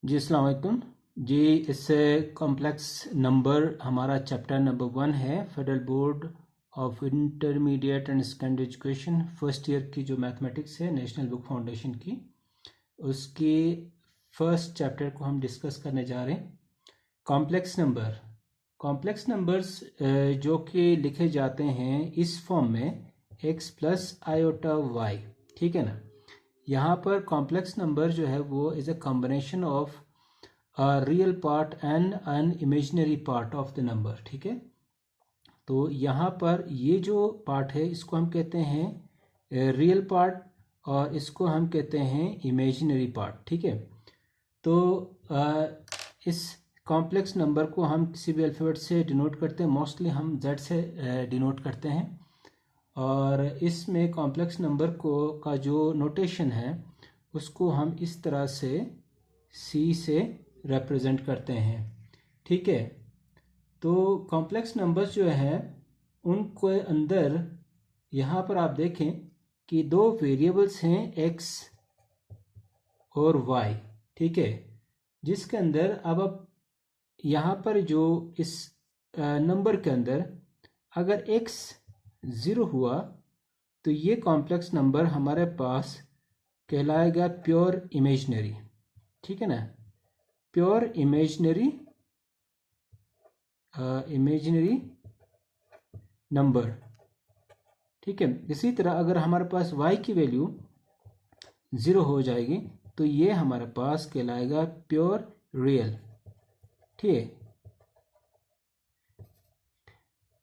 जी अस्सलाम वालेकुम जी। इससे कॉम्प्लेक्स नंबर हमारा चैप्टर नंबर 1 है। Federal board of intermediate and secondary education first year की जो मैथमेटिक्स है नेशनल बुक फाउंडेशन की, उसकी फर्स्ट चैप्टर को हम डिस्कस करने जा रहे हैं। कॉम्प्लेक्स नंबर, कॉम्प्लेक्स नंबर्स जो कि लिखे जाते हैं इस फॉर्म में x प्लस आयोटा y, ठीक है ना। यहाँ पर कॉम्प्लेक्स नंबर जो है वो is a combination of real part and an imaginary part of the number, ठीक है। तो यहाँ पर ये जो पार्ट है इसको हम कहते हैं रियल पार्ट और इसको हम कहते हैं इमेजिनरी पार्ट, ठीक है। तो इस कॉम्प्लेक्स नंबर को हम किसी भी अल्फ़ाबेट से डिनोट करते हैं, मोस्टली हम z से डिनोट करते हैं। और इसमें कॉम्प्लेक्स नंबर को का जो नोटेशन है उसको हम इस तरह से c से रिप्रेजेंट करते हैं, ठीक है। तो कॉम्प्लेक्स नंबर्स जो हैं उनके अंदर यहाँ पर आप देखें कि दो वेरिएबल्स हैं x और y, ठीक है। जिसके अंदर अब यहाँ पर जो इस नंबर के अंदर अगर x 0 हुआ तो ये कॉम्प्लेक्स नंबर हमारे पास कहलाएगा प्योर इमेजिनरी, ठीक है ना। प्योर इमेजिनरी नंबर, ठीक है। इसी तरह अगर हमारे पास y की वैल्यू 0 हो जाएगी तो ये हमारे पास कहलाएगा प्योर रियल, ठीक है,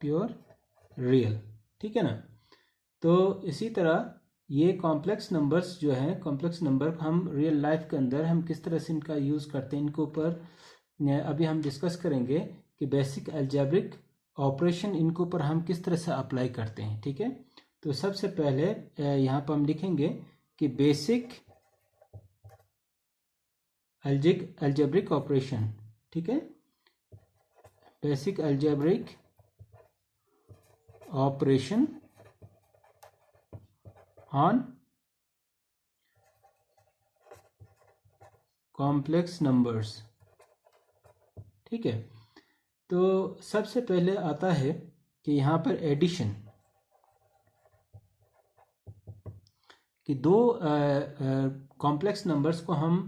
प्योर रियल, ठीक है ना। तो इसी तरह ये कॉम्प्लेक्स नंबर्स जो हैं, कॉम्प्लेक्स नंबर हम रियल लाइफ के अंदर हम किस तरह से इनका यूज़ करते हैं, इनके ऊपर अभी हम डिस्कस करेंगे कि बेसिक अलजेब्रिक ऑपरेशन इनके ऊपर हम किस तरह से अप्लाई करते हैं, ठीक है। तो सबसे पहले यहाँ पर हम लिखेंगे कि बेसिक अलजेब्रिक ऑपरेशन, ठीक है, basic algebraic operation on complex numbers, ठीक है। तो सबसे पहले आता है कि यहाँ पर एडिशन, कि दो कॉम्प्लेक्स नंबर्स को हम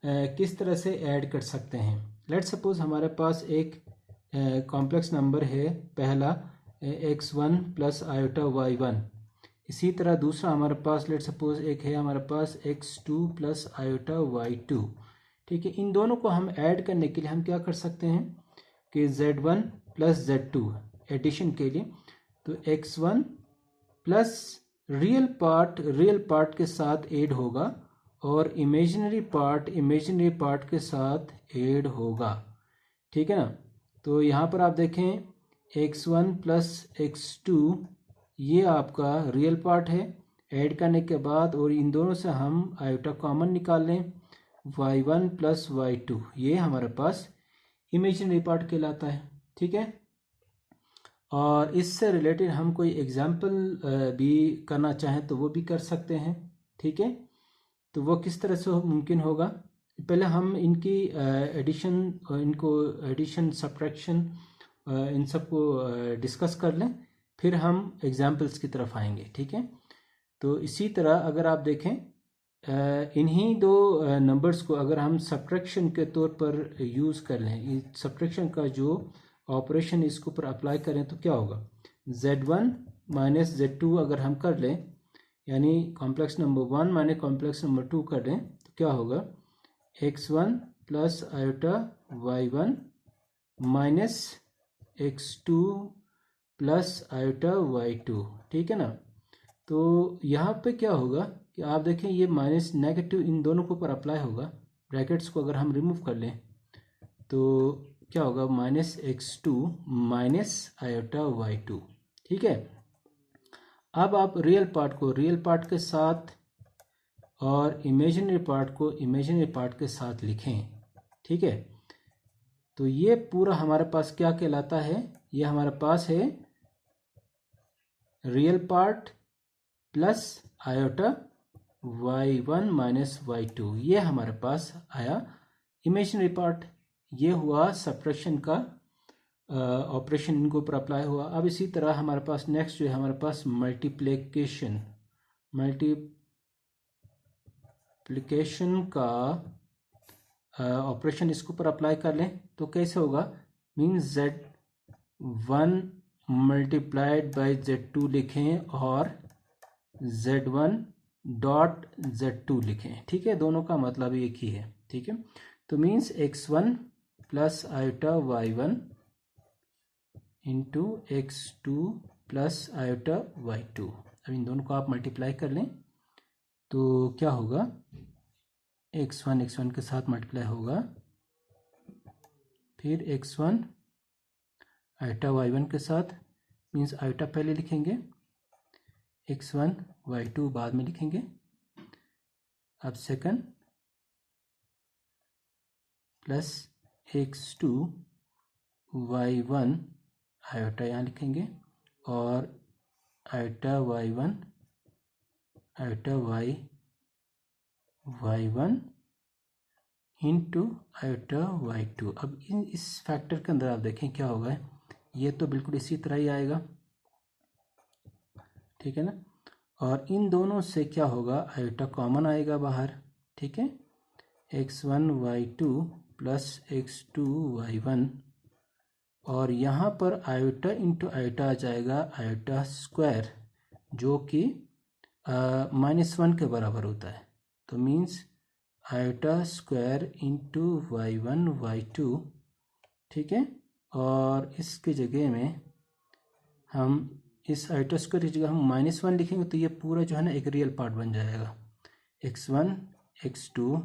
किस तरह से ऐड कर सकते हैं। लेट्स सपोज हमारे पास एक कॉम्प्लेक्स नंबर है पहला x1 प्लस आयोटा y1। इसी तरह दूसरा हमारे पास लेट्स सपोज एक है हमारे पास x2 प्लस आयोटा y2, ठीक है। इन दोनों को हम ऐड करने के लिए हम क्या कर सकते हैं कि z1 प्लस z2 एडिशन के लिए, तो x1 प्लस रियल पार्ट के साथ ऐड होगा और इमेजिनरी पार्ट के साथ ऐड होगा, ठीक है ना। तो यहाँ पर आप देखें x1 प्लस x2 ये आपका रियल पार्ट है ऐड करने के बाद, और इन दोनों से हम आयोटा कॉमन निकाल लें, y1 प्लस y2 ये हमारे पास इमेजिनरी पार्ट कहलाता है, ठीक है। और इससे रिलेटेड हम कोई एग्जाम्पल भी करना चाहें तो वो भी कर सकते हैं, ठीक है। तो वो किस तरह से मुमकिन होगा, पहले हम इनकी एडिशन सब्ट्रैक्शन इन सबको डिस्कस कर लें, फिर हम एग्जाम्पल्स की तरफ आएंगे, ठीक है। तो इसी तरह अगर आप देखें इन्हीं दो नंबर्स को अगर हम सब्ट्रैक्शन के तौर पर यूज़ कर लें, सब्ट्रैक्शन का जो ऑपरेशन इसके ऊपर अप्लाई करें तो क्या होगा, z1 माइनस z2 अगर हम कर लें, यानी complex number 1 minus complex number 2 कर लें तो क्या होगा, x1 plus iota y1 minus x2 plus iota y2, ठीक है ना। तो यहाँ पे क्या होगा कि आप देखें ये माइनस नेगेटिव इन दोनों के ऊपर अप्लाई होगा, ब्रैकेट्स को अगर हम रिमूव कर लें तो क्या होगा, minus x2 minus iota y2, ठीक है। अब आप रियल पार्ट को रियल पार्ट के साथ और इमेजिनरी पार्ट को इमेजिनरी पार्ट के साथ लिखें, ठीक है। तो ये पूरा हमारे पास क्या कहलाता है, ये हमारे पास है real part plus iota y1 minus y2, ये हमारे पास आया इमेजिनरी पार्ट ये हुआ सब्ट्रैक्शन का ऑपरेशन इनके ऊपर अप्लाई हुआ। अब इसी तरह हमारे पास नेक्स्ट जो है हमारे पास मल्टीप्लिकेशन का ऑपरेशन इसके ऊपर अप्लाई कर लें तो कैसे होगा, means Z1 multiplied by Z2 लिखें और Z1 डॉट Z2 लिखें। ठीक है, दोनों का मतलब एक ही है। ठीक है, तो means x1 plus iota y1 into x2 plus iota y2। अब इन दोनों को आप मल्टीप्लाई कर लें तो क्या होगा, x1 के साथ मल्टीप्लाई होगा, फिर x1 आयोटा y1 के साथ, मीन्स आयोटा पहले लिखेंगे, x1 y2 बाद में लिखेंगे। अब second plus x2 y1 iota यहाँ लिखेंगे और iota y1 iota y1 into iota y2। अब इस फैक्टर के अंदर आप देखें क्या होगा, ये तो बिल्कुल इसी तरह ही आएगा। ठीक है ना, और इन दोनों से क्या होगा, आयोटा कॉमन आएगा बाहर। ठीक है, x1 y2 plus x2 y1 और यहाँ पर आयोटा इंटू आयोटा आ जाएगा आयोटा स्क्वायर, जो कि -1 के बराबर होता है। तो means iota square into y1 y2। ठीक है, और इसके जगह में हम इस आयोटा स्क्वायर की जगह हम -1 लिखेंगे तो ये पूरा जो है ना एक रियल पार्ट बन जाएगा। x1 x2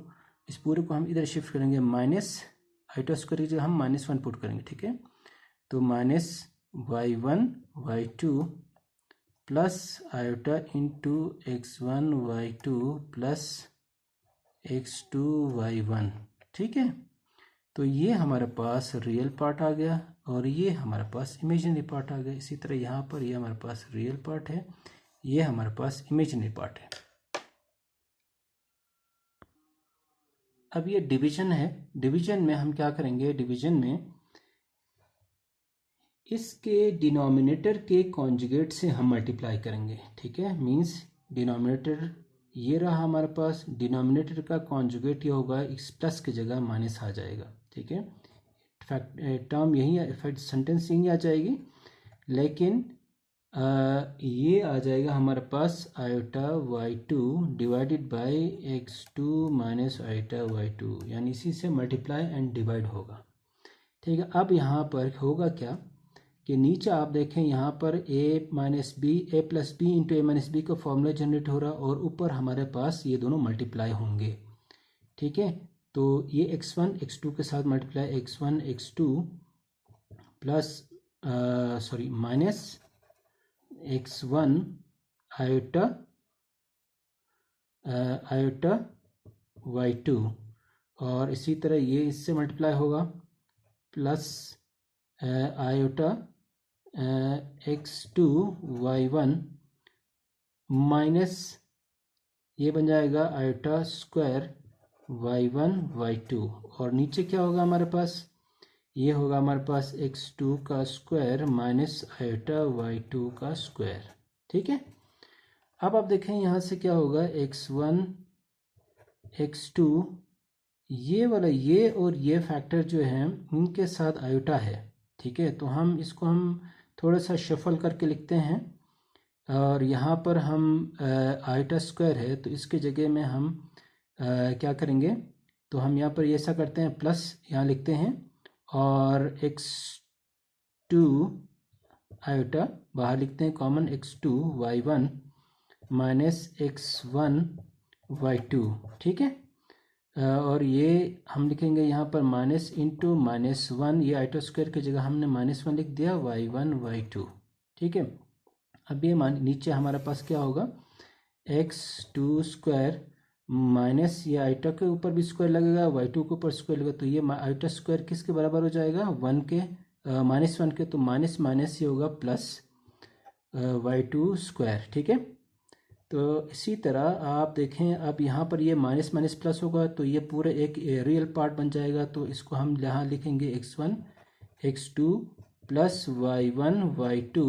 इस पूरे को हम इधर शिफ्ट करेंगे, माइनस आयोटा स्क्वायर की जगह हम -1 पुट करेंगे। ठीक है, तो minus y1 y2 plus iota into x1 y2 plus x2 y1। ठीक है, तो ये हमारे पास रियल पार्ट आ गया और ये हमारे पास इमेजिनरी पार्ट आ गया। इसी तरह यहाँ पर ये हमारे पास रियल पार्ट है, ये हमारे पास इमेजिनरी पार्ट है। अब ये डिवीजन है, डिवीजन में हम क्या करेंगे, डिवीजन में इसके डिनोमिनेटर के कॉन्जुगेट से हम मल्टीप्लाई करेंगे। ठीक है, मीन्स डिनोमिनेटर ये रहा हमारे पास, डिनोमिनेटर का कॉन्जुगेट ये होगा, इस प्लस की जगह माइनस आ जाएगा। ठीक है, टर्म यही है, सेंटेंस यही आ जाएगी, लेकिन ये आ जाएगा हमारे पास iota y2 divided by x2 minus iota y2, यानी इसी से मल्टीप्लाई एंड डिवाइड होगा। ठीक है, अब यहाँ पर होगा क्या कि नीचे आप देखें यहाँ पर a plus B into A minus B का फॉर्मूला जनरेट हो रहा है और ऊपर हमारे पास ये दोनों मल्टीप्लाई होंगे। ठीक है, तो ये x1 x2 के साथ multiply x1 x2 plus minus x1 iota y2 और इसी तरह ये इससे मल्टीप्लाई होगा plus iota x2 y1 minus ये बन जाएगा आयोटा स्क्वायर y1 y2 और नीचे क्या होगा हमारे पास, ये होगा हमारे पास x2 का स्क्वायर माइनस आयोटा y2 का स्क्वायर। ठीक है, अब आप देखें यहाँ से क्या होगा, x1 x2 ये वाला ये और ये फैक्टर जो है इनके साथ आयोटा है। ठीक है, तो हम इसको हम थोड़ा सा शफल करके लिखते हैं और यहाँ पर हम आयोटा स्क्वायर है तो इसके जगह में हम क्या करेंगे, तो हम यहाँ पर ऐसा करते हैं, प्लस यहाँ लिखते हैं और x2 आयोटा बाहर लिखते हैं common, x2 y1 minus x1 y2। ठीक है, और ये हम लिखेंगे यहाँ पर माइनस इंटू -1, ये आयोटा स्क्वायर की जगह हमने -1 लिख दिया, y1 y2। ठीक है, अब ये नीचे हमारे पास क्या होगा, x2 स्क्वायर माइनस ये आयोटा के ऊपर भी स्क्वायर लगेगा, y2 के ऊपर स्क्वायर लगेगा, तो ये आयोटा स्क्वायर किसके बराबर हो जाएगा, 1 के -1 के, तो माइनस माइनस ये होगा प्लस y2 स्क्वायर। ठीक है, तो इसी तरह आप देखें, अब यहाँ पर ये माइनस माइनस प्लस होगा तो ये पूरा एक रियल पार्ट बन जाएगा। तो इसको हम यहाँ लिखेंगे x1 x2 plus y1 y2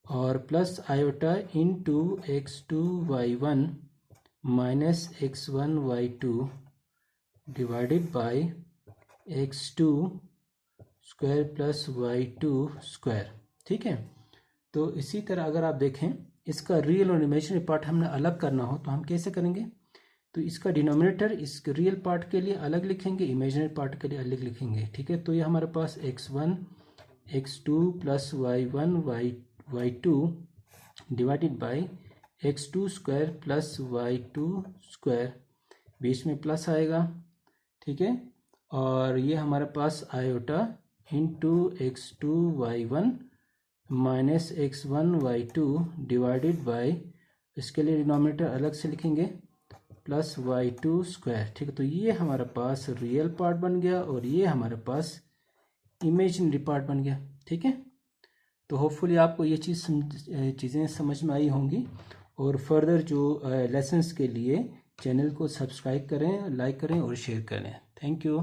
और plus iota into x2 y1 minus x1 y2 divided by x2 square plus y2 square. ठीक है, तो इसी तरह अगर आप देखें इसका रियल और इमेजिनरी पार्ट हमने अलग करना हो तो हम कैसे करेंगे? तो इसका डिनोमिनेटर इस रियल पार्ट के लिए अलग लिखेंगे, इमेजिनरी पार्ट के लिए अलग लिखेंगे। ठीक है, तो ये हमारे पास x1 x2 plus y1 y2 divided by x2 square plus y2 square, बीच में प्लस आएगा। ठीक है, और ये हमारे पास iota into x2 y1 minus x1 y2 divided by, इसके लिए डिनोमिनेटर अलग से लिखेंगे, प्लस y2 स्क्वायर। ठीक है, तो ये हमारे पास रियल पार्ट बन गया और ये हमारे पास इमेजिनरी पार्ट बन गया। ठीक है, तो होपफुली आपको ये चीज़ें समझ में आई होंगी। और फर्दर जो लेसन्स के लिए चैनल को सब्सक्राइब करें, लाइक करें और शेयर करें। Thank you.